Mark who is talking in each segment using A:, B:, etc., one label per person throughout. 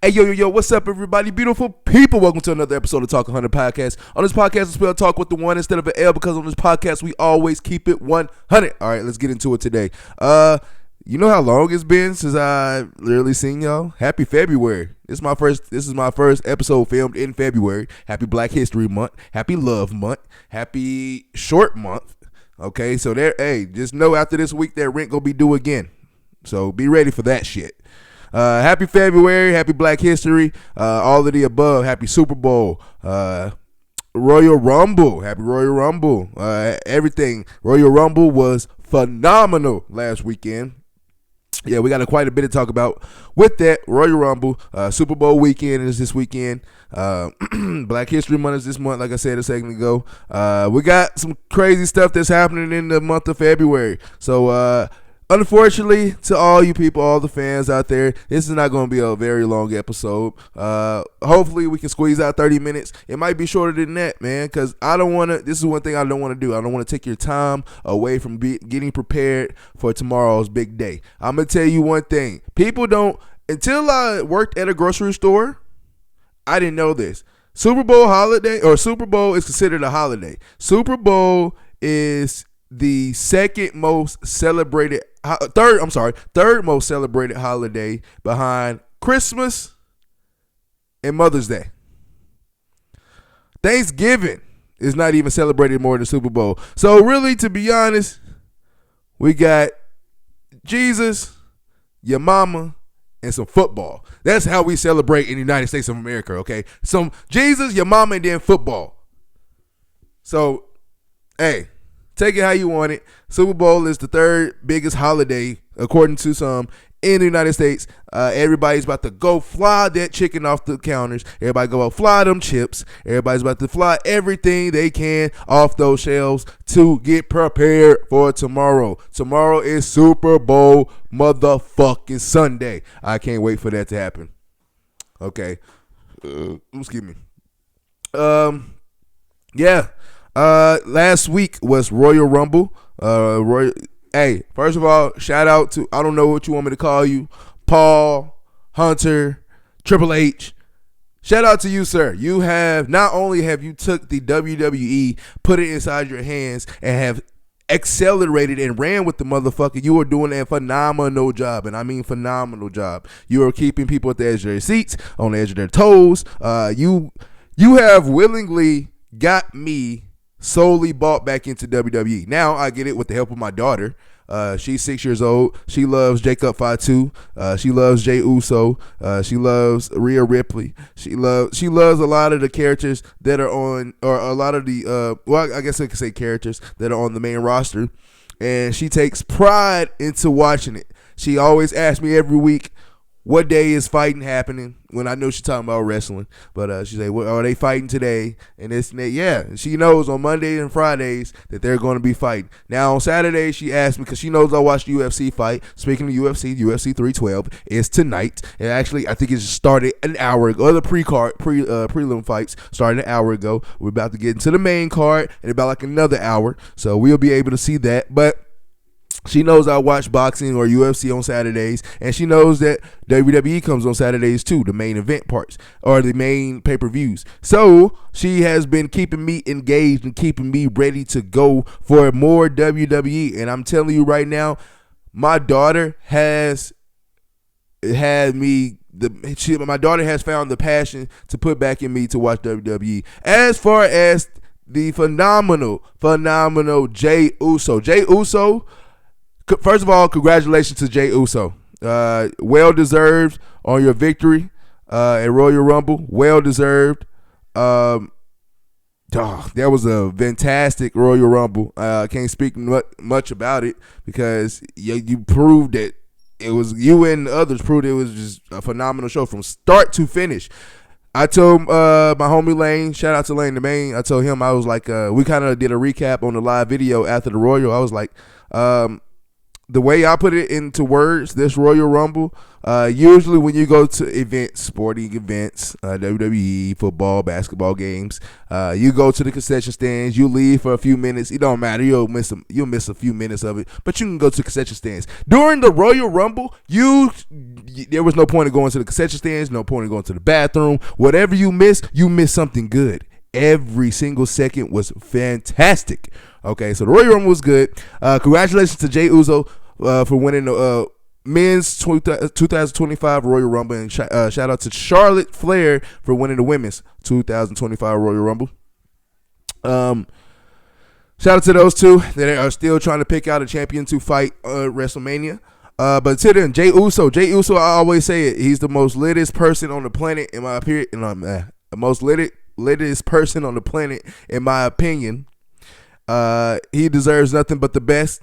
A: Hey, yo, what's up, everybody? Beautiful people. Welcome to another episode of Ta1k Podcast. On this podcast, we spell talk with the one instead of an L because on this podcast, we always keep it 100. All right, let's get into it today. You know how long it's been since I literally seen y'all? Happy February. This is my first episode filmed in February. Happy Black History Month. Happy Love Month. Happy Short Month. Okay, so just know after this week that rent gonna be due again. So be ready for that shit. Happy February, happy Black History, all of the above. Happy Super Bowl, Royal Rumble, happy Royal Rumble, everything. Royal Rumble was phenomenal last weekend. Yeah, we got quite a bit to talk about with that. Royal Rumble, Super Bowl weekend is this weekend. Black History Month is this month, like I said a second ago. We got some crazy stuff that's happening in the month of February. So, unfortunately, to all you people, all the fans out there, this is not going to be a very long episode. Hopefully, we can squeeze out 30 minutes. It might be shorter than that, man, because I don't want to. This is one thing I don't want to do. I don't want to take your time away from getting prepared for tomorrow's big day. I'm going to tell you one thing. People don't, until I worked at a grocery store, I didn't know this. Super Bowl is considered a holiday. Super Bowl is the third most celebrated holiday behind Christmas and Mother's Day. Thanksgiving is not even celebrated more than Super Bowl. So really, to be honest, we got Jesus, your mama, and some football. That's how we celebrate in the United States of America, okay? Some Jesus, your mama, and then football. So, hey, take it how you want it. Super Bowl is the third biggest holiday, according to some, in the United States. Everybody's about to go fly that chicken off the counters. Everybody go out fly them chips. Everybody's about to fly everything they can off those shelves to get prepared for tomorrow. Tomorrow is Super Bowl motherfucking Sunday. I can't wait for that to happen. Okay. Excuse me. Yeah. Last week was Royal Rumble. Hey, first of all, shout out to, I don't know what you want me to call you, Paul, Hunter, Triple H. Shout out to you, sir. You have, not only have you took the WWE, put it inside your hands, and have accelerated and ran with the motherfucker. You are doing a phenomenal job, and I mean phenomenal job. You are keeping people at the edge of their seats, on the edge of their toes. You have willingly got me solely bought back into WWE. Now I get it with the help of my daughter. She's 6 years old. She loves Jacob Fatu. She loves Jey Uso. She loves Rhea Ripley. She loves a lot of the characters that are on, or a lot of the I guess I could say characters that are on the main roster. And she takes pride into watching it. She always asks me every week, what day is fighting happening? When I know she's talking about wrestling, but she say, "What are they fighting today?" And this and that. Yeah, she knows on Mondays and Fridays that they're going to be fighting. Now on Saturday, she asked me because she knows I watch the UFC fight. Speaking of UFC 312 is tonight. And actually, I think it just started an hour ago. The prelim fights started an hour ago. We're about to get into the main card in about like another hour, so we'll be able to see that. But she knows I watch boxing or UFC on Saturdays, and she knows that WWE comes on Saturdays too, the main event parts or the main pay-per-views. So she has been keeping me engaged and keeping me ready to go for more WWE. And I'm telling you right now, my daughter has had me. My daughter has found the passion to put back in me to watch WWE. As far as the phenomenal Jey Uso. Jey Uso. First of all, congratulations to Jey Uso. Well deserved on your victory at Royal Rumble. Well deserved. That was a fantastic Royal Rumble. I can't speak much about it because you proved that it was, you and others proved it was just a phenomenal show from start to finish. I told my homie Lane, shout out to Lane the Main. I told him, I was like, we kind of did a recap on the live video after the Royal. I was like, the way I put it into words, this Royal Rumble, usually when you go to events, sporting events, WWE, football, basketball games, you go to the concession stands, you leave for a few minutes. It don't matter. You'll miss a few minutes of it, but you can go to concession stands. During the Royal Rumble, there was no point in going to the concession stands, no point in going to the bathroom. Whatever you miss something good. Every single second was fantastic. Okay, so the Royal Rumble was good. Congratulations to Jey Uso for winning the men's 2025 Royal Rumble, and shout out to Charlotte Flair for winning the women's 2025 Royal Rumble. Shout out to those two that are still trying to pick out a champion to fight WrestleMania. But to them, Jey Uso, I always say it, he's the most litest person on the planet in my opinion. The most litest person on the planet in my opinion. He deserves nothing but the best.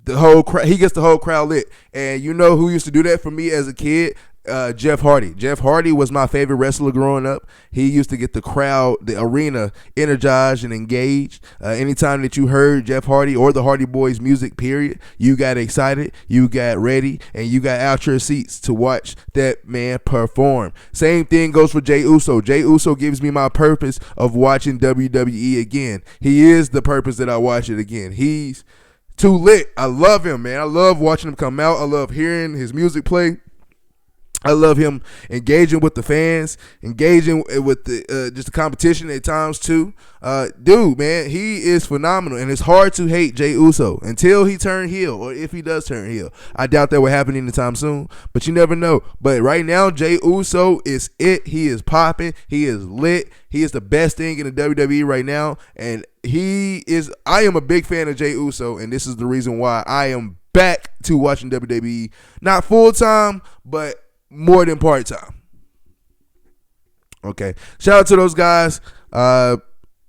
A: He gets the whole crowd lit. And you know who used to do that for me as a kid? Jeff Hardy. Jeff Hardy was my favorite wrestler growing up. He used to get the crowd, the arena, energized and engaged. Anytime that you heard Jeff Hardy or the Hardy Boys music, period, you got excited, you got ready, and you got out your seats to watch that man perform. Same thing goes for Jey Uso. Jey Uso gives me my purpose of watching WWE again. He is the purpose that I watch it again. He's too lit. I love him, man. I love watching him come out. I love hearing his music play. I love him engaging with the fans, engaging with the just the competition at times too. Dude, man, he is phenomenal, and it's hard to hate Jey Uso until he turn heel, or if he does turn heel. I doubt that will happen anytime soon, but you never know. But right now, Jey Uso is it. He is popping. He is lit. He is the best thing in the WWE right now, and I am a big fan of Jey Uso, and this is the reason why I am back to watching WWE, not full time, but more than part-time. Okay. Shout out to those guys. Shout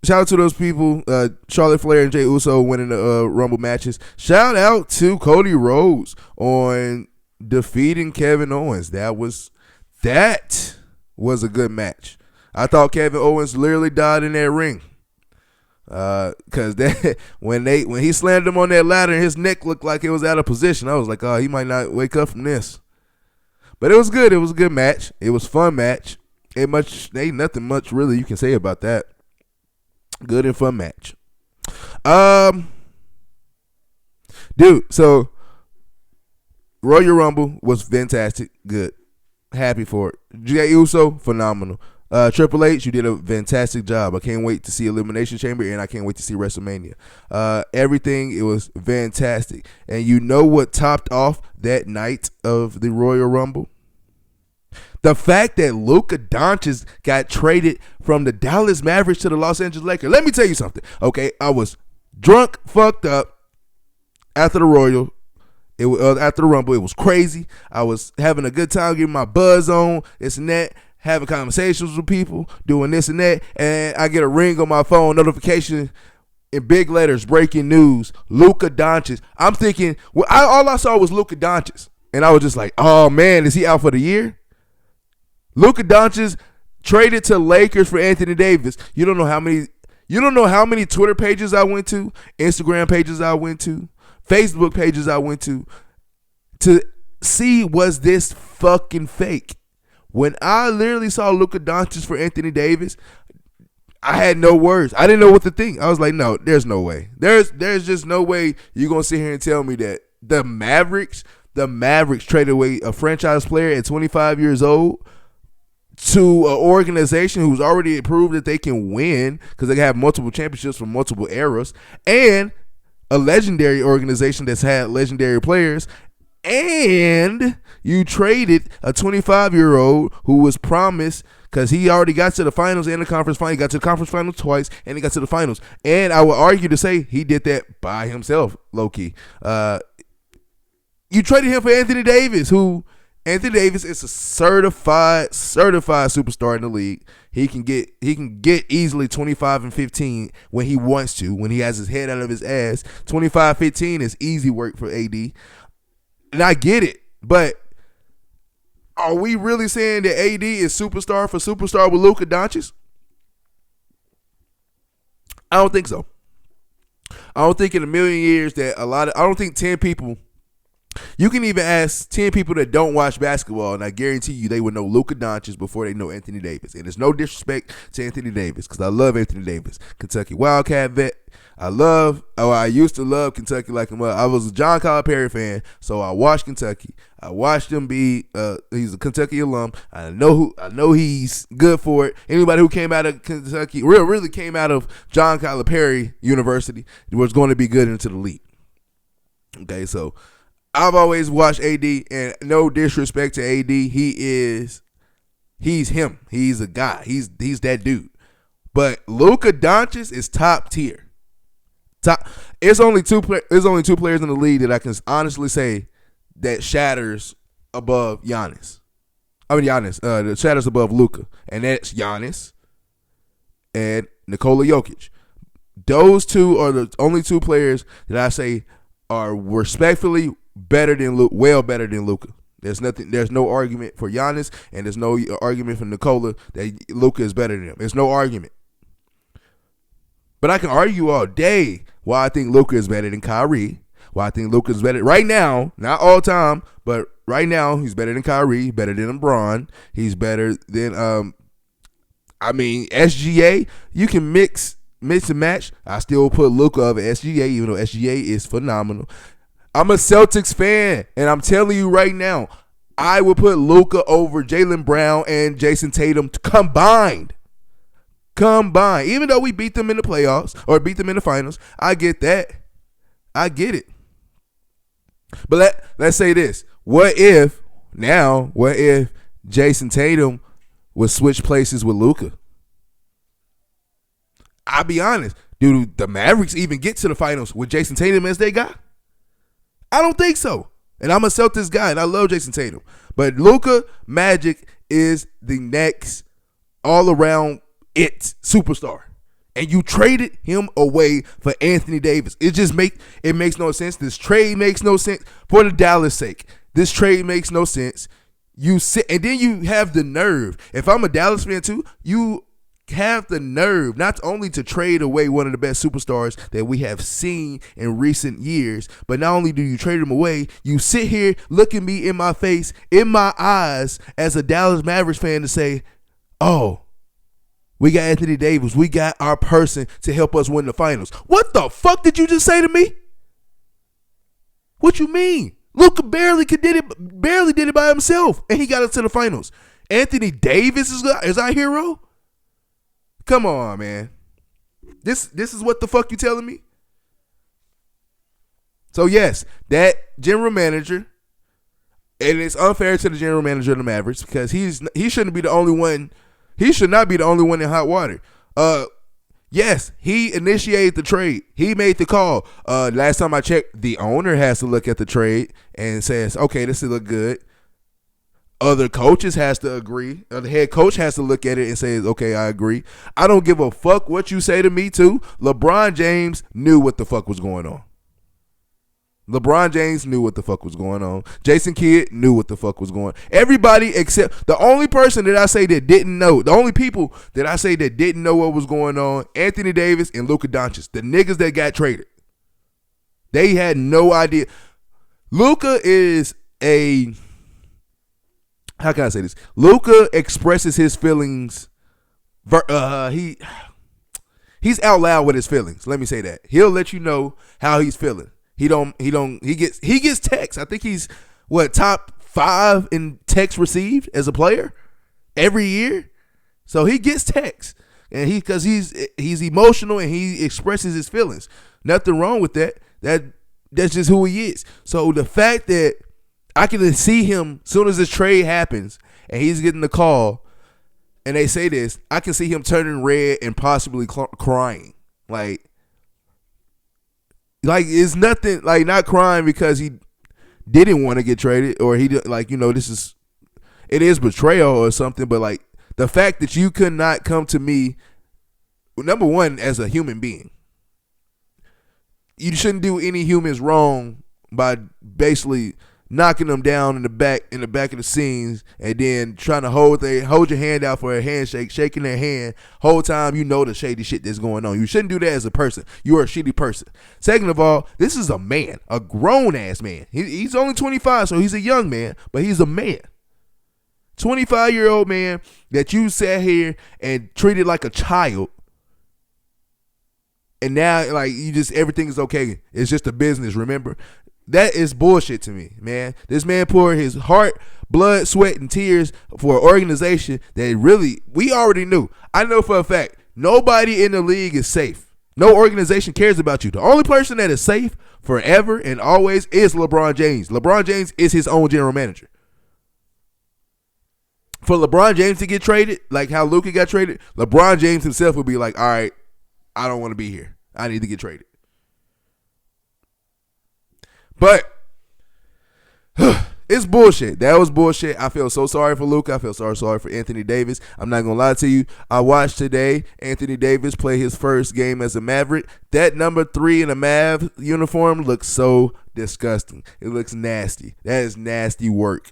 A: out to those people. Charlotte Flair and Jey Uso winning the Rumble matches. Shout out to Cody Rhodes on defeating Kevin Owens. That was a good match. I thought Kevin Owens literally died in that ring. Cause when he slammed him on that ladder and his neck looked like it was out of position, I was like, oh, he might not wake up from this. But it was good. It was a good match. It was a fun match. Ain't nothing much really you can say about that. Good and fun match. Dude, so Royal Rumble was fantastic. Good. Happy for it. Jey Uso, phenomenal. Triple H, you did a fantastic job. I can't wait to see Elimination Chamber, and I can't wait to see WrestleMania. Everything, it was fantastic. And you know what topped off that night of the Royal Rumble? The fact that LUKA Doncic got traded from the Dallas Mavericks to the Los Angeles Lakers. Let me tell you something. Okay, I was drunk, fucked up after the Royal. After the Rumble, it was crazy. I was having a good time, getting my buzz on, this and that, having conversations with people, doing this and that, and I get a ring on my phone, notification in big letters, breaking news, LUKA Doncic. I'm thinking, all I saw was LUKA Doncic, and I was just like, oh man, is he out for the year? LUKA Doncic traded to Lakers for Anthony Davis. You don't know how many Twitter pages I went to, Instagram pages I went to, Facebook pages I went to see, was this fucking fake? When I literally saw LUKA Doncic for Anthony Davis, I had no words. I didn't know what to think. I was like, no, there's no way. There's just no way you're going to sit here and tell me that the Mavericks traded away a franchise player at 25 years old to an organization who's already proved that they can win because they have multiple championships from multiple eras, and a legendary organization that's had legendary players, and you traded a 25-year-old who was promised, because he already got to the finals and the conference final. He got to the conference finals twice, and he got to the finals. And I would argue to say he did that by himself, low-key. You traded him for Anthony Davis, who Anthony Davis is a certified superstar in the league. He can get easily 25 and 15 when he wants to, when he has his head out of his ass. 25-15 is easy work for AD. And I get it, but are we really saying that AD is superstar for superstar with LUKA Doncic? I don't think so. I don't think in a million years that I don't think 10 people. You can even ask 10 people that don't watch basketball, and I guarantee you they would know Luka Doncic before they know Anthony Davis. And there's no disrespect to Anthony Davis because I love Anthony Davis, Kentucky Wildcat vet. I used to love Kentucky like a mother. I was a John Calipari fan, so I watched Kentucky. I watched him be. He's a Kentucky alum. I know he's good for it. Anybody who came out of Kentucky, really came out of John Calipari University, was going to be good into the league. Okay, so I've always watched AD, and no disrespect to AD, he's him. He's a guy. He's that dude. But Luka Doncic is top tier. It's only two players in the league that I can honestly say that shatters above Giannis. That shatters above Luka, and that's Giannis and Nikola Jokic. Those two are the only two players that I say are respectfully better than Luka. There's no argument for Giannis, and there's no argument for Nikola that Luka is better than him. There's no argument. But I can argue all day why I think Luka is better than Kyrie. Why I think Luka is better right now, not all time, but right now he's better than Kyrie, better than LeBron. He's better than SGA. You can mix and match. I still put Luka over SGA, even though SGA is phenomenal. I'm a Celtics fan, and I'm telling you right now, I would put Luka over Jaylen Brown and Jason Tatum combined. Even though we beat them in the playoffs or beat them in the finals, I get that. I get it. But let's say this. What if Jason Tatum would switch places with Luka? I'll be honest. Do the Mavericks even get to the finals with Jason Tatum as their guy? I don't think so. And I'm a Celtics guy, and I love Jason Tatum. But Luka Magic is the next all-around superstar. And you traded him away for Anthony Davis. It makes no sense. This trade makes no sense for the Dallas sake. This trade makes no sense. And then you have the nerve. If I'm a Dallas fan too, you have the nerve not only to trade away one of the best superstars that we have seen in recent years, but not only do you trade him away, you sit here, look at me in my face, in my eyes as a Dallas Mavericks fan to say, oh, we got Anthony Davis. We got our person to help us win the finals. What the fuck did you just say to me? What you mean? Luka barely did it by himself, and he got us to the finals. Anthony Davis is our hero? Come on, man. This is what the fuck you telling me? So yes, that general manager, and it's unfair to the general manager of the Mavericks because he shouldn't be the only one. He should not be the only one in hot water. Yes, he initiated the trade. He made the call. Last time I checked, the owner has to look at the trade and says, okay, this look good. Other coaches has to agree. The head coach has to look at it and say, okay, I agree. I don't give a fuck what you say to me too. LeBron James knew what the fuck was going on. LeBron James knew what the fuck was going on. Jason Kidd knew what the fuck was going on. Everybody except the only person that I say that didn't know, the only people that I say that didn't know what was going on, Anthony Davis and Luka Doncic, the niggas that got traded. They had no idea. Luka is how can I say this? Luka expresses his feelings. He's out loud with his feelings. Let me say that. He'll let you know how he's feeling. He gets texts. I think he's top 5 in texts received as a player every year. So he gets texts, and because he's emotional and he expresses his feelings. Nothing wrong with that. That's just who he is. So the fact that I can see him as soon as this trade happens and he's getting the call, and they say this, I can see him turning red and possibly crying. Like it's nothing, like not crying because he didn't want to get traded or he it is betrayal or something, but like the fact that you could not come to me, number one, as a human being. You shouldn't do any humans wrong by basically knocking them down in the back of the scenes, and then trying to hold your hand out for a handshake, shaking their hand. Whole time you know the shady shit that's going on. You shouldn't do that as a person. You are a shitty person. Second of all, this is a man, a grown ass man. He's only 25, so he's a young man, but he's a man. 25-year-old man that you sat here and treated like a child. And now, like, you just, everything is okay. It's just a business, remember? That is bullshit to me, man. This man poured his heart, blood, sweat, and tears for an organization that really, we already knew. I know for a fact, nobody in the league is safe. No organization cares about you. The only person that is safe forever and always is LeBron James. LeBron James is his own general manager. For LeBron James to get traded, like how LUKA got traded, LeBron James himself would be like, all right, I don't want to be here. I need to get traded. But it's bullshit. That was bullshit. I feel so sorry for LUKA. I feel sorry for Anthony Davis. I'm not going to lie to you. I watched today Anthony Davis play his first game as a Maverick. That number 3 in a Mav uniform looks so disgusting. It looks nasty. That is nasty work.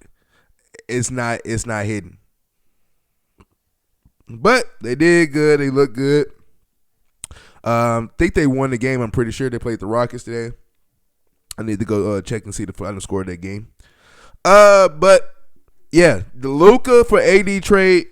A: It's not hidden. But they did good. They looked good. Think they won the game. I'm pretty sure they played the Rockets today. I need to go check and see the final score of that game. But yeah, the LUKA for AD trade,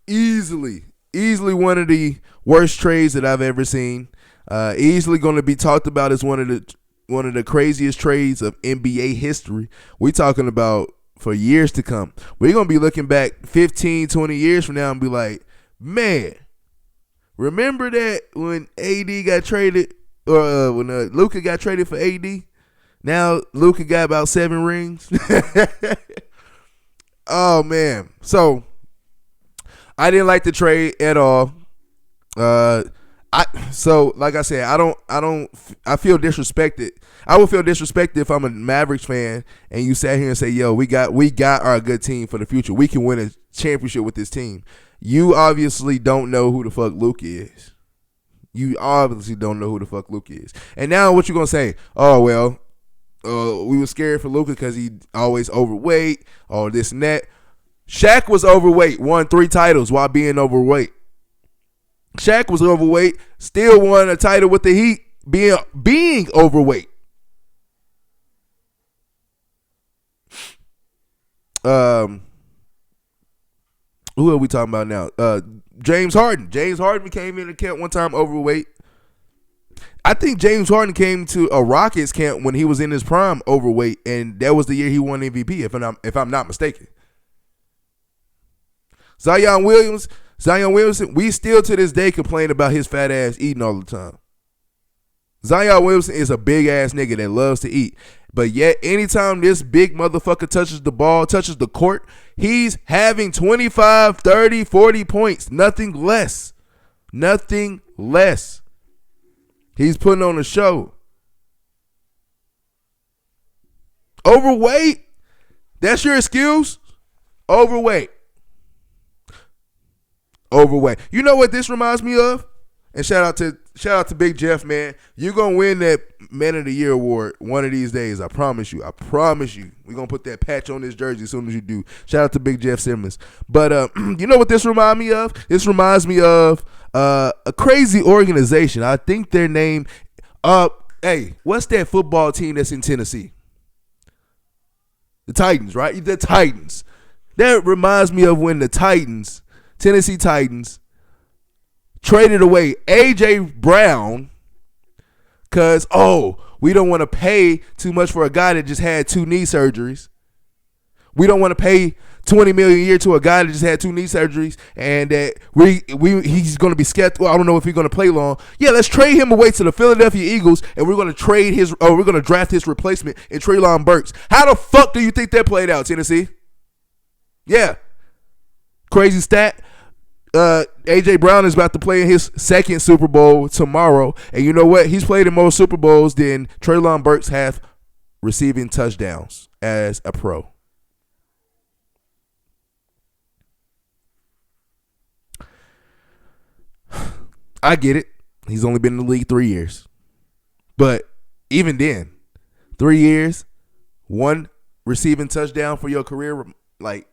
A: easily one of the worst trades that I've ever seen. Easily going to be talked about as one of the craziest trades of NBA history. We're talking about for years to come. We're going to be looking back 15, 20 years from now and be like, man, remember that when AD got traded, or when LUKA got traded for AD? Now LUKA got about 7 rings. Oh man. So I didn't like the trade at all. Like I said, I feel disrespected. I would feel disrespected if I'm a Mavericks fan and you sat here and say, yo, we got our good team for the future. We can win a championship with this team. You obviously don't know who the fuck LUKA is. You obviously don't know who the fuck LUKA is. And now what you gonna say? Oh well, we were scared for LUKA because he always overweight, or this and that. Shaq was overweight, won 3 titles while being overweight. Shaq was overweight, still won a title with the Heat, being overweight. Who are we talking about now? James Harden. James Harden came in the camp one time overweight. I think James Harden came to a Rockets camp when he was in his prime overweight, and that was the year he won MVP, if I'm not mistaken. Zion Williamson, we still to this day complain about his fat ass eating all the time. Zion Williamson is a big ass nigga that loves to eat. But yet, anytime this big motherfucker touches the ball, touches the court, he's having 25, 30, 40 points. Nothing less. Nothing less. He's putting on a show. Overweight? That's your excuse? Overweight. You know what this reminds me of? And shout out to Big Jeff, man. You're going to win that Man of the Year award one of these days. I promise you. We're going to put that patch on this jersey as soon as you do. Shout out to Big Jeff Simmons. But you know what this reminds me of? This reminds me of a crazy organization. I think their name, hey, what's that football team that's in Tennessee? The Titans, right? The Titans. That reminds me of when the Tennessee Titans, traded away A.J. Brown because, we don't want to pay too much for a guy that just had 2 knee surgeries. We don't want to pay $20 million a year to a guy that just had 2 knee surgeries, and that he's going to be skeptical. I don't know if he's going to play long. Yeah, let's trade him away to the Philadelphia Eagles, and we're going to draft his replacement in Treylon Burks. How the fuck do you think that played out, Tennessee? Yeah. Crazy stat. A.J. Brown is about to play in his second Super Bowl tomorrow. And you know what? He's played in more Super Bowls than Treylon Burks have receiving touchdowns as a pro. I get it. He's only been in the league 3 years. But even then, 3 years, one receiving touchdown for your career. Like,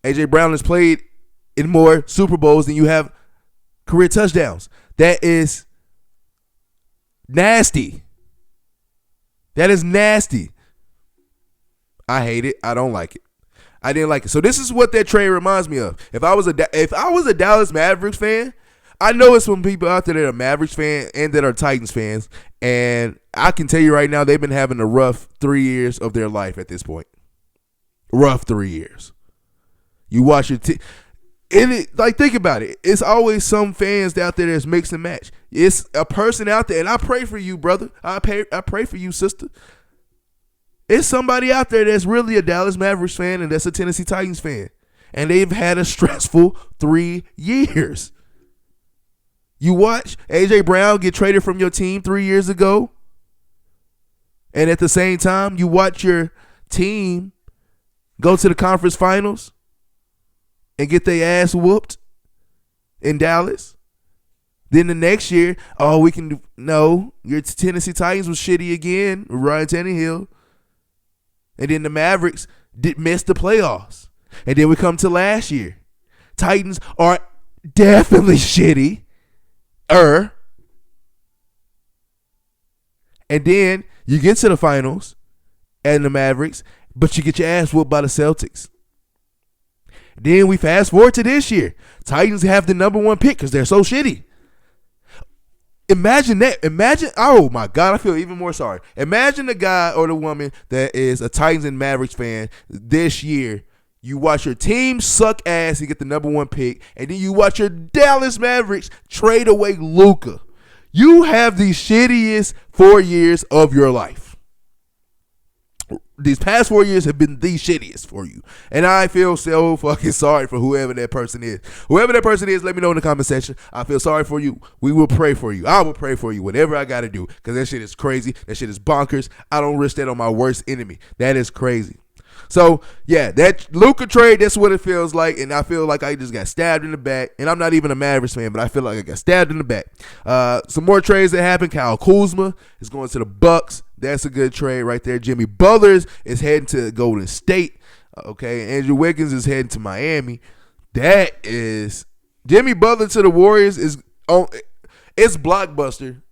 A: AJ Brown has played in more Super Bowls than you have career touchdowns. That is nasty. That is nasty. I hate it. I don't like it. I didn't like it. So this is what that trade reminds me of. If I was a Dallas Mavericks fan, I know it's some people out there that are Mavericks fans and that are Titans fans, and I can tell you right now they've been having a rough 3 years of their life at this point. Rough 3 years. You watch your team. Like, think about it. It's always some fans out there that's mix and match. It's a person out there, and I pray for you, brother. I pray for you, sister. It's somebody out there that's really a Dallas Mavericks fan and that's a Tennessee Titans fan. And they've had a stressful 3 years. You watch AJ Brown get traded from your team 3 years ago. And at the same time, you watch your team go to the conference finals and get their ass whooped in Dallas. Then the next year, your Tennessee Titans was shitty again with Ryan Tannehill. And then the Mavericks missed the playoffs. And then we come to last year. Titans are definitely shitty. And then you get to the finals and the Mavericks, but you get your ass whooped by the Celtics. Then we fast forward to this year. Titans have the number 1 pick because they're so shitty. Imagine that. Oh my God, I feel even more sorry. Imagine the guy or the woman that is a Titans and Mavericks fan this year. You watch your team suck ass, you get the number 1 pick, and then you watch your Dallas Mavericks trade away LUKA. You have the shittiest 4 years of your life. These past 4 years have been the shittiest for you. And I feel so fucking sorry for whoever that person is. Whoever that person is, let me know in the comment section. I feel sorry for you. We will pray for you. I will pray for you. Whatever I got to do. Because that shit is crazy. That shit is bonkers. I don't wish that on my worst enemy. That is crazy. So, yeah, that LUKA trade, that's what it feels like. And I feel like I just got stabbed in the back. And I'm not even a Mavericks fan, but I feel like I got stabbed in the back. Some more trades that happened. Kyle Kuzma is going to the Bucks. That's a good trade right there. Jimmy Butler is heading to Golden State. Okay, Andrew Wiggins is heading to Miami. That is Jimmy Butler to the Warriors is on. It's blockbuster,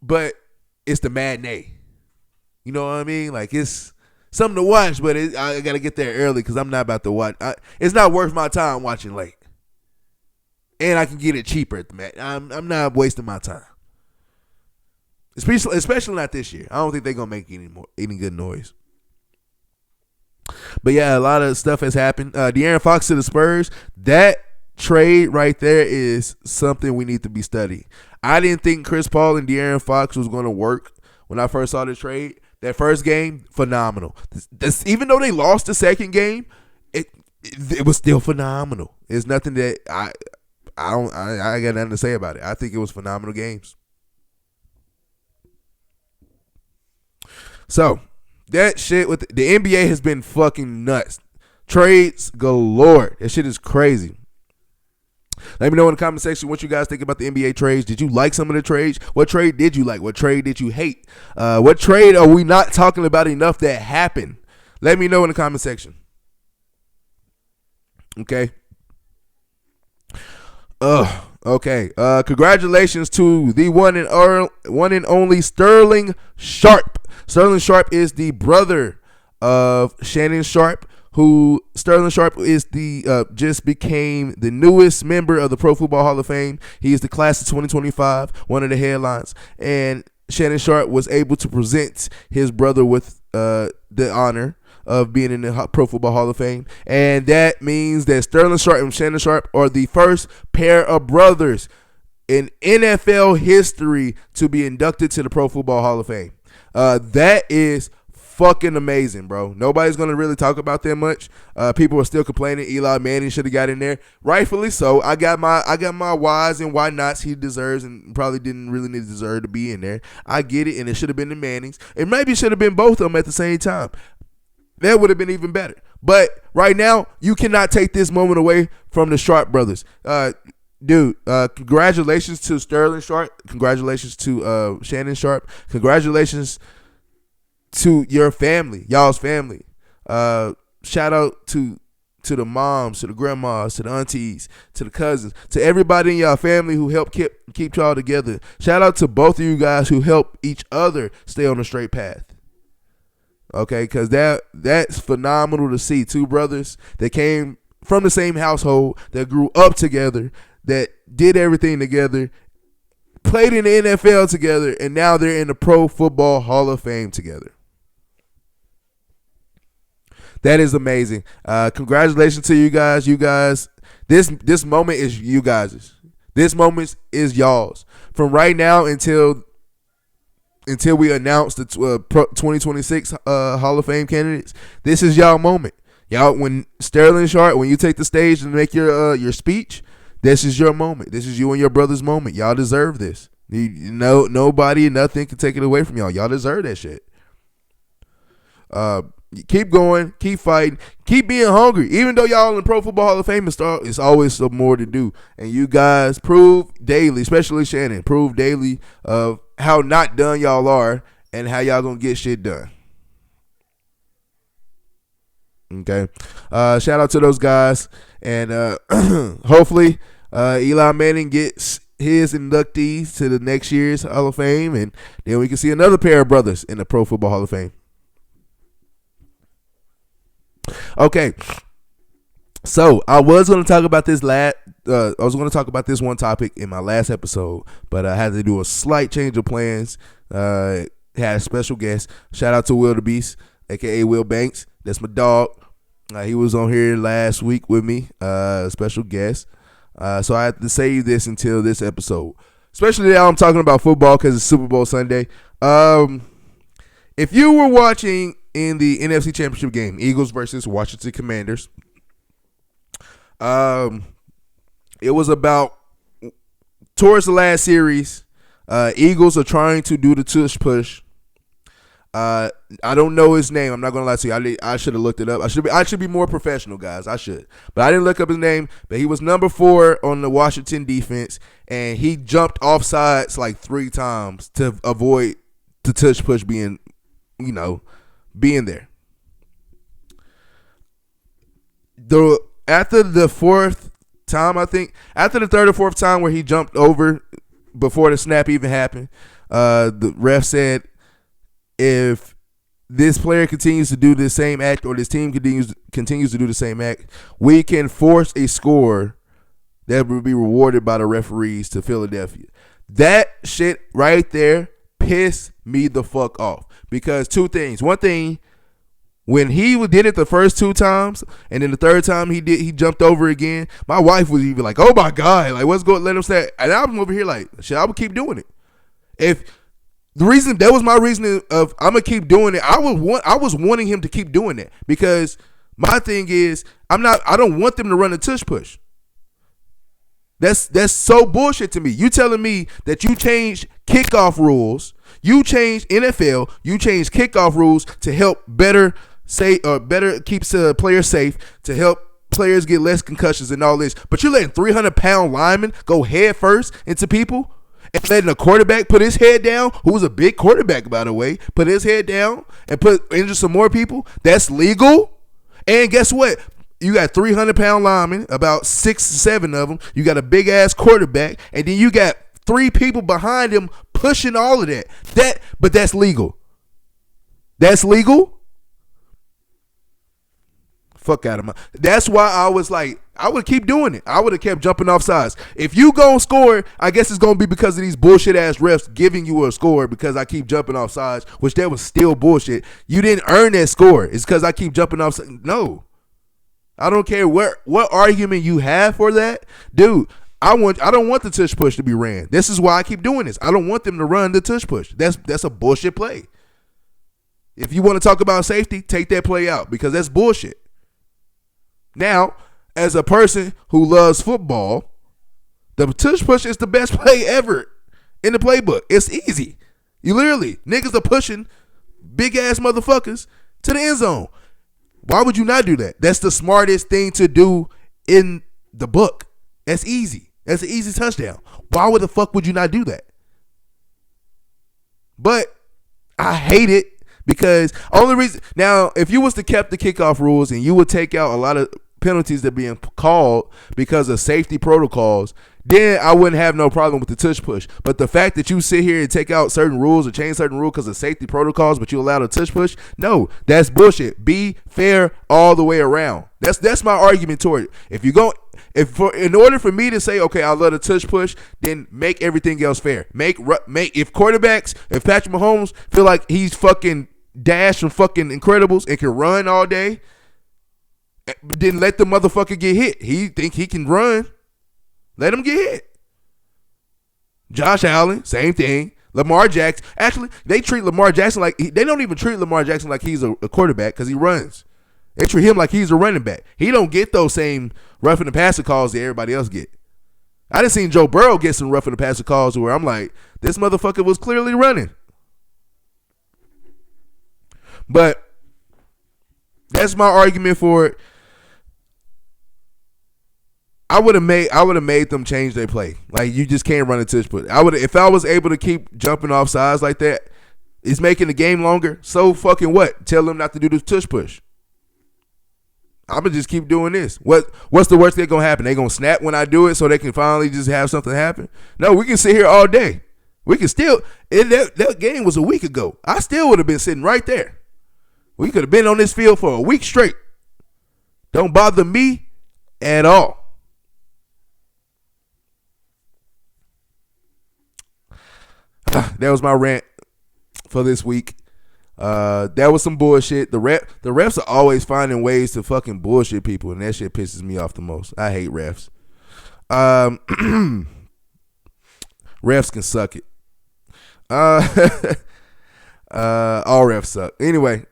A: but it's the matinee. You know what I mean? Like, it's something to watch, but I got to get there early because I'm not about to watch. It's not worth my time watching late. And I can get it cheaper at the mat. I'm not wasting my time. Especially not this year. I don't think they're going to make any good noise. But yeah, a lot of stuff has happened. De'Aaron Fox to the Spurs. That trade right there is something we need to be studying. I didn't think Chris Paul and De'Aaron Fox was going to work when I first saw the trade. That first game, phenomenal. Even though they lost the second game, it was still phenomenal. It's nothing that I got nothing to say about it. I think it was phenomenal games. So, that shit with the NBA has been fucking nuts. Trades galore. That shit is crazy. Let me know in the comment section what you guys think about the NBA trades. Did you like some of the trades? What trade did you like? What trade did you hate? What trade are we not talking about enough that happened? Let me know in the comment section. Okay. Okay. Congratulations to the one and only Sterling Sharpe. Sterling Sharpe is the brother of Shannon Sharpe, who Sterling Sharpe is just became the newest member of the Pro Football Hall of Fame. He is the class of 2025, one of the headlines, and Shannon Sharpe was able to present his brother with the honor of being in the Pro Football Hall of Fame, and that means that Sterling Sharpe and Shannon Sharpe are the first pair of brothers in NFL history to be inducted to the Pro Football Hall of Fame. That is fucking amazing, bro. Nobody's gonna really talk about that much. People are still complaining Eli Manning should have got in there, rightfully so. I got my whys and why nots. He deserves and probably didn't really need to deserve to be in there. I get it, and it should have been the Mannings, and maybe it should have been both of them at the same time. That would have been even better. But right now, you cannot take this moment away from the Sharpe brothers. Dude, congratulations to Sterling Sharpe. Congratulations to Shannon Sharpe. Congratulations to your family, y'all's family. Shout out to the moms, to the grandmas, to the aunties, to the cousins, to everybody in y'all family who helped keep y'all together. Shout out to both of you guys who help each other stay on the straight path. Okay, because that's phenomenal to see. Two brothers that came from the same household, that grew up together, that did everything together, played in the NFL together, and now they're in the Pro Football Hall of Fame together. That is amazing. Congratulations to you guys. You guys, this moment is you guys'. This moment is y'all's. From right now until we announce the 2026 Hall of Fame candidates, this is y'all moment. Y'all, when Sterling Sharpe, when you take the stage and make your speech, this is your moment. This is you and your brother's moment. Y'all deserve this. Nobody and nothing can take it away from y'all. Y'all deserve that shit. Keep going, keep fighting, keep being hungry. Even though y'all in the Pro Football Hall of Fame, it's always some more to do. And you guys prove daily, especially Shannon, prove daily of how not done y'all are and how y'all gonna get shit done. Okay. Shout out to those guys. And hopefully Eli Manning gets his inductees to the next year's Hall of Fame, and then we can see another pair of brothers in the Pro Football Hall of Fame. Okay, so I was going to talk about this one topic in my last episode, but I had to do a slight change of plans. Had a special guest. Shout out to Will the Beast, aka Will Banks. That's my dog. He was on here last week with me, special guest. So I have to save this until this episode, especially now I'm talking about football because it's Super Bowl Sunday. If you were watching in the NFC Championship game, Eagles versus Washington Commanders, it was about towards the last series. Eagles are trying to do the tush push. I don't know his name. I'm not gonna lie to you. I should have looked it up. I should be more professional, guys. I should, but I didn't look up his name. But he was number 4 on the Washington defense, and he jumped off sides like 3 times to avoid the tush push being there. After the 4th time, I think, after the 3rd or 4th time where he jumped over before the snap even happened, the ref said, if this player continues to do the same act, or this team continues to do the same act, we can force a score that will be rewarded by the referees to Philadelphia. That shit right there pissed me the fuck off. Because 2 things. One thing, when he did it the first 2 times, and then the 3rd time he jumped over again, my wife was even like, oh my God, like, what's going to let him say? And I'm over here like, shit, I would keep doing it. That was my reasoning of I'm gonna keep doing it. I was wanting him to keep doing it, because my thing is I don't want them to run a tush push. That's so bullshit to me. You telling me that you changed kickoff rules, you changed NFL, you changed kickoff rules to help better keep players safe, to help players get less concussions and all this, but you're letting 300-pound linemen go head first into people, and letting a quarterback put his head down, who was a big quarterback, by the way, put his head down and injure some more people. That's legal. And guess what? You got 300-pound linemen, about 6 or 7 of them. You got a big-ass quarterback, and then you got 3 people behind him pushing all of that. But that's legal. That's legal? Fuck out of my. That's why I was like, I would keep doing it. I would have kept jumping off sides. If you gonna score, I guess it's gonna be because of these bullshit ass refs giving you a score because I keep jumping off sides, which that was still bullshit. You didn't earn that score. It's because I keep jumping off sides. No, I don't care what argument you have for that, dude. I don't want the tush push to be ran. This is why I keep doing this. I don't want them to run the tush push. That's a bullshit play. If you want to talk about safety, take that play out because that's bullshit. Now, as a person who loves football, the tush push is the best play ever in the playbook. It's easy. You literally, niggas are pushing big ass motherfuckers to the end zone. Why would you not do that? That's the smartest thing to do in the book. That's easy. That's an easy touchdown. Why the fuck would you not do that? But I hate it Because only reason now, if you was to kept the kickoff rules and you would take out a lot of penalties that are being called because of safety protocols, then I wouldn't have no problem with the tush push. But the fact that you sit here and take out certain rules or change certain rules because of safety protocols, but you allow the tush push, no, that's bullshit. Be fair all the way around. That's my argument toward it. In order for me to say, okay, I love the tush push, then make everything else fair. Make if Patrick Mahomes feel like he's fucking Dash from fucking Incredibles and can run all day, then let the motherfucker get hit. He think he can run. Let him get hit. Josh Allen, same thing. Lamar Jackson. Actually, they treat Lamar Jackson like they don't even treat Lamar Jackson like he's a quarterback because he runs. They treat him like he's a running back. He don't get those same roughing the passer calls that everybody else get. I done seen Joe Burrow get some roughing the passer calls where I'm like, this motherfucker was clearly running. But that's my argument for it. I would have made them change their play. Like, you just can't run a tush push. If I was able to keep jumping off sides like that, it's making the game longer. So fucking what? Tell them not to do the tush push. I'm gonna just keep doing this. What's the worst that's gonna happen? They gonna snap when I do it so they can finally just have something happen? No, we can sit here all day. We can still. That game was a week ago. I still would have been sitting right there. We could have been on this field for a week straight. Don't bother me at all. That was my rant for this week. That was some bullshit. The refs are always finding ways to fucking bullshit people, and that shit pisses me off the most. I hate refs. Refs can suck it. All refs suck. Anyway,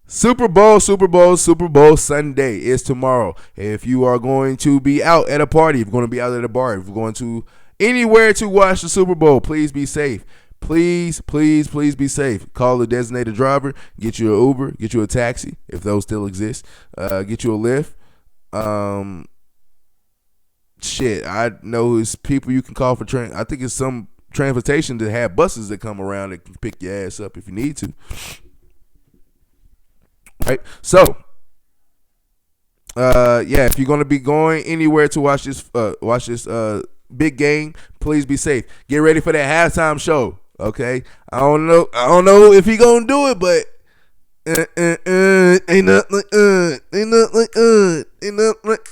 A: SuperBowl Sunday is tomorrow. If you are going to be out at a party, if you're going to be out at a bar, if you're going to anywhere to watch the Super Bowl, please be safe. Please be safe. Call a designated driver. Get you an Uber. Get you a taxi, if those still exist. Get you a Lyft. Shit, I know it's people you can call for train. I think it's some transportation that have buses that come around that can pick your ass up if you need to. Right. So, if you're gonna be going anywhere to watch this big game, please be safe. Get ready for that halftime show. Okay, I don't know if he gonna do it, but ain't nothing like.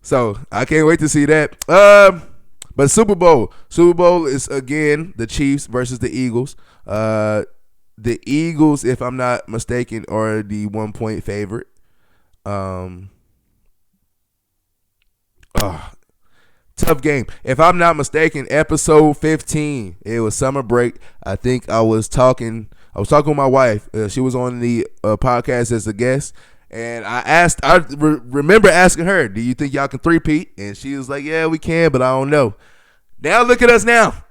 A: So I can't wait to see that. But Super Bowl is again the Chiefs versus the Eagles. The Eagles, if I'm not mistaken, are the 1-point favorite. Tough game. If I'm not mistaken, episode 15, it was summer break. I think I was talking with my wife. She was on the podcast as a guest, and I remember asking her, do you think y'all can three-peat? And she was like, yeah, we can, but I don't know. Now look at us now.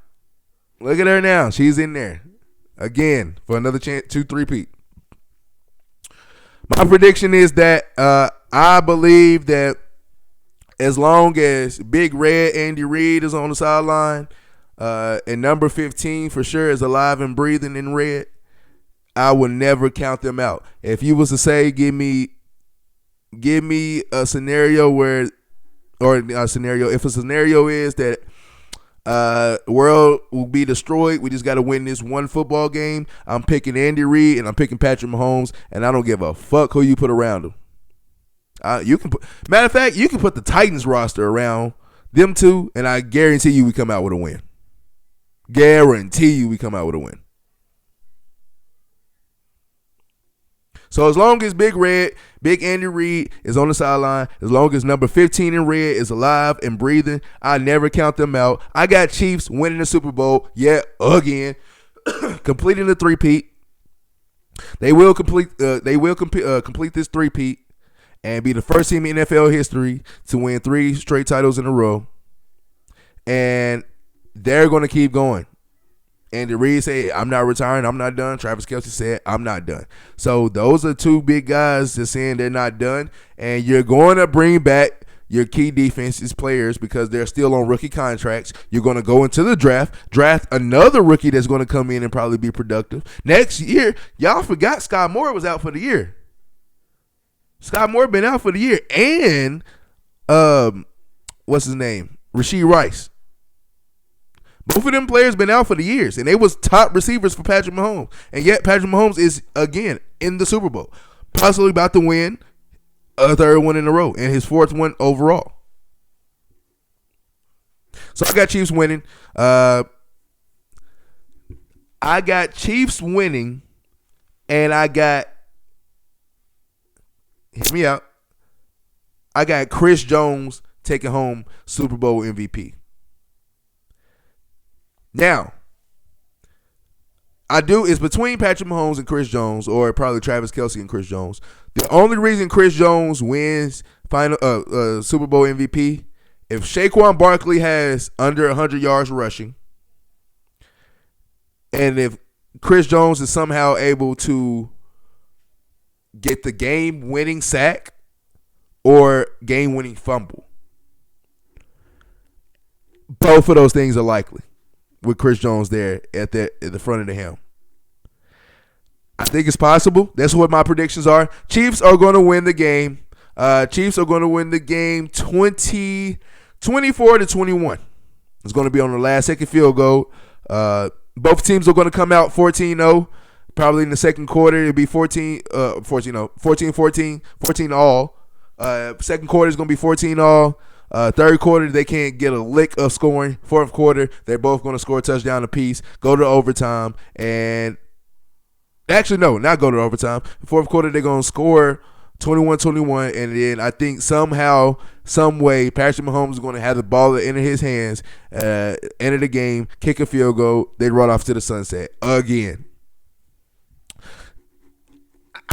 A: Look at her now. She's in there again for another chance to three-peat. My prediction is that I believe that as long as Big Red Andy Reid is on the sideline, and number 15 for sure is alive and breathing in red, I will never count them out. If you was to say, give me a scenario if a scenario is that the world will be destroyed, we just got to win this one football game, I'm picking Andy Reid and I'm picking Patrick Mahomes, and I don't give a fuck who you put around him. Matter of fact, you can put the Titans roster around them two, and I guarantee you we come out with a win. So as long as Big Andy Reid is on the sideline, as long as number 15 in red is alive and breathing, I never count them out. I got Chiefs winning the Super Bowl, again, completing the three-peat. They will complete this three-peat and be the first team in NFL history to win 3 straight titles in a row. And they're going to keep going. Andy Reid said, I'm not retiring, I'm not done. Travis Kelce said, I'm not done. So those are two big guys just saying they're not done. And you're going to bring back your key defenses players because they're still on rookie contracts. You're going to go into the draft another rookie that's going to come in and probably be productive. Next year, y'all forgot Scott Moore was out for the year. Scott Moore been out for the year. And, what's his name? Rashee Rice. Both of them players been out for the years, and they was top receivers for Patrick Mahomes. And yet Patrick Mahomes is, again, in the Super Bowl. Possibly about to win a third one in a row and his fourth one overall. So I got Chiefs winning. I got Chiefs winning, and I got, hear me out, I got Chris Jones taking home Super Bowl MVP. Now, it's between Patrick Mahomes and Chris Jones, or probably Travis Kelce and Chris Jones. The only reason Chris Jones wins final Super Bowl MVP, if Saquon Barkley has under 100 yards rushing, and if Chris Jones is somehow able to get the game-winning sack or game-winning fumble. Both of those things are likely with Chris Jones there at the front of the helm. I think it's possible. That's what my predictions are. Chiefs are going to win the game. Chiefs are going to win the game 24-21. It's going to be on the last second field goal. Both teams are going to come out 14-0. Probably in the second quarter, it'll be 14 all. Second quarter is going to be 14 all. Third quarter, they can't get a lick of scoring. Fourth quarter, they're both going to score a touchdown apiece, go to overtime, and actually, no, not go to overtime. Fourth quarter, they're going to score 21-21, and then I think somehow, some way, Patrick Mahomes is going to have the ball enter his hands, enter the game, kick a field goal, they run off to the sunset again.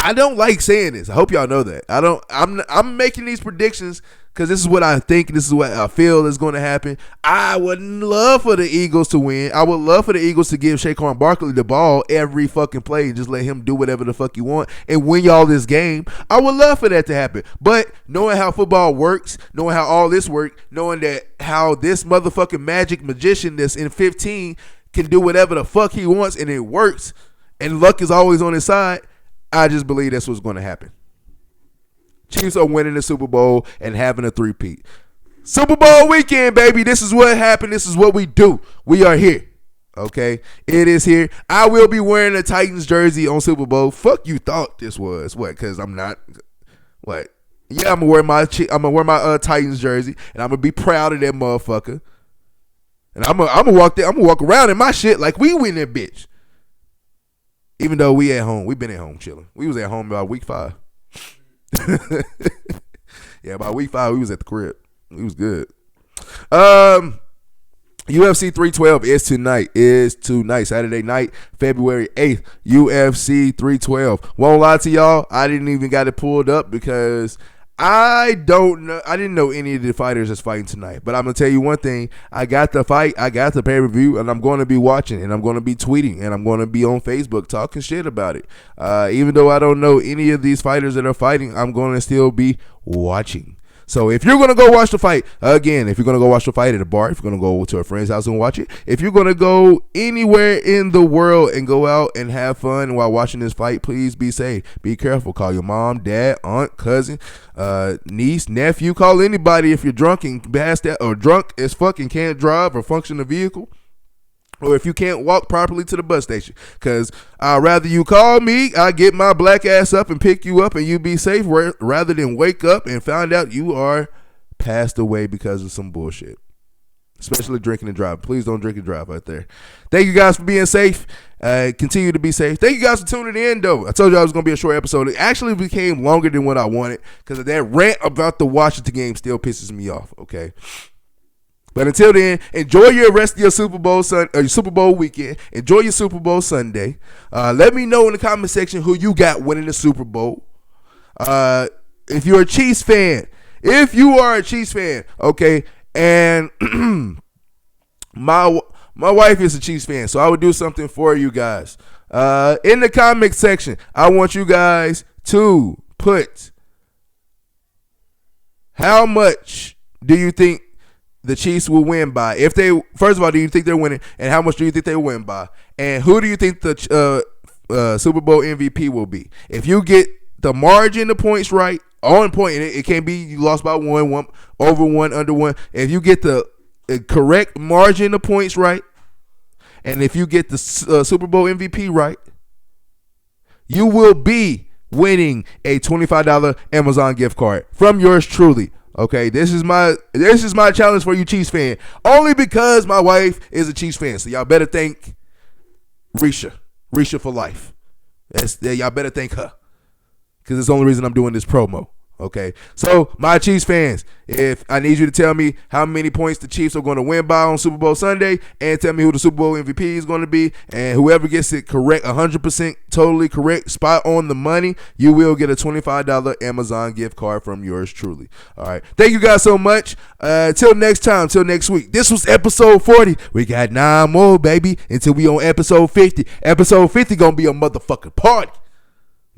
A: I don't like saying this. I hope y'all know that. I'm making these predictions because this is what I think. This is what I feel is going to happen. I would love for the Eagles to win. I would love for the Eagles to give Saquon Barkley the ball every fucking play and just let him do whatever the fuck you want and win y'all this game. I would love for that to happen. But knowing how football works, knowing how all this works, knowing that how this motherfucking magic magician that's in 15 can do whatever the fuck he wants and it works and luck is always on his side, I just believe that's what's going to happen. Chiefs are winning the Super Bowl and having a three-peat. Super Bowl weekend, baby. This is what happened. This is what we do. We are here. Okay? It is here. I will be wearing a Titans jersey on Super Bowl. Fuck you thought this was. What? Because I'm not. What? Yeah, I'm going to wear my Titans jersey, and I'm going to be proud of that motherfucker. And I'm gonna walk around in my shit like we win that bitch. Even though we at home, we've been at home chilling. We was at home about week 5. Yeah, about week 5, we was at the crib. We was good. UFC 312 is tonight, Saturday night, February 8th. UFC 312. Won't lie to y'all, I didn't even got it pulled up because I didn't know any of the fighters that's fighting tonight. But I'm going to tell you one thing. I got the fight. I got the pay-per-view, and I'm going to be watching, and I'm going to be tweeting, and I'm going to be on Facebook talking shit about it. Even though I don't know any of these fighters that are fighting, I'm going to still be watching. So if you're going to go watch the fight, again, if you're going to go watch the fight at a bar, if you're going to go to a friend's house and watch it, if you're going to go anywhere in the world and go out and have fun while watching this fight, please be safe. Be careful. Call your mom, dad, aunt, cousin, niece, nephew. Call anybody if you're drunk and past that, or drunk as fuck and can't drive or function a vehicle. Or if you can't walk properly to the bus station. Because I'd rather you call me, I get my black ass up and pick you up and you be safe rather than wake up and find out you are passed away because of some bullshit. Especially drinking and driving. Please don't drink and drive out there. Thank you guys for being safe. Continue to be safe. Thank you guys for tuning in, though. I told you I was going to be a short episode. It actually became longer than what I wanted because that rant about the Washington game still pisses me off, okay? But until then, enjoy your rest of your Super Bowl weekend. Enjoy your Super Bowl Sunday. Let me know in the comment section who you got winning the Super Bowl. If you're a Chiefs fan, okay, and my wife is a Chiefs fan, so I would do something for you guys. In the comment section, I want you guys to put how much do you think the Chiefs will win by? If they, first of all, do you think they're winning, and how much do you think they will win by? And who do you think the Super Bowl MVP will be? If you get the margin of points right, on point, and it can't be you lost by one, over one, under one. If you get the correct margin of points right, and if you get the Super Bowl MVP right, you will be winning a $25 Amazon gift card from yours truly. Okay, this is my challenge for you Chiefs fan. Only because my wife is a Chiefs fan, so y'all better thank Risha for life. Y'all better thank her, because it's the only reason I'm doing this promo. Okay, so my Chiefs fans, if I need you to tell me how many points the Chiefs are going to win by on Super Bowl Sunday, and tell me who the Super Bowl MVP is going to be, and whoever gets it correct, 100% totally correct, spot on the money, you will get a $25 Amazon gift card from yours truly. All right, thank you guys so much. Till next time, till next week. This was episode 40. We got 9 more, baby, until we on episode 50. Episode 50 gonna be a motherfucking party.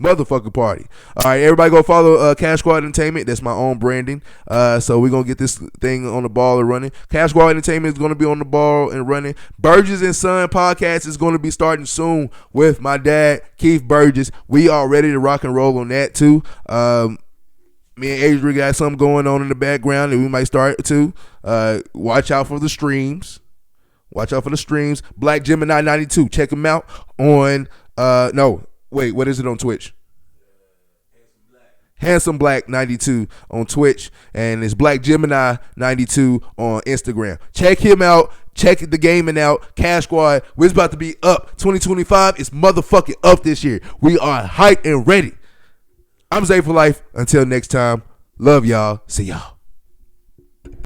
A: Motherfucking party. All right, everybody go follow Cash Squad Entertainment. That's my own branding. So we're going to get this thing on the ball and running. Cash Squad Entertainment is going to be on the ball and running. Burgess and Son podcast is going to be starting soon with my dad, Keith Burgess. We are ready to rock and roll on that too. Me and Adrian got something going on in the background that we might start too. Watch out for the streams. Black Gemini 92. Check him out on Wait, what is it on Twitch? Handsome Black 92 on Twitch, and it's Black Gemini 92 on Instagram. Check him out. Check the gaming out. Cash Squad, we're about to be up. 2025 is motherfucking up this year. We are hyped and ready. I'm Zay for life. Until next time, love y'all. See y'all.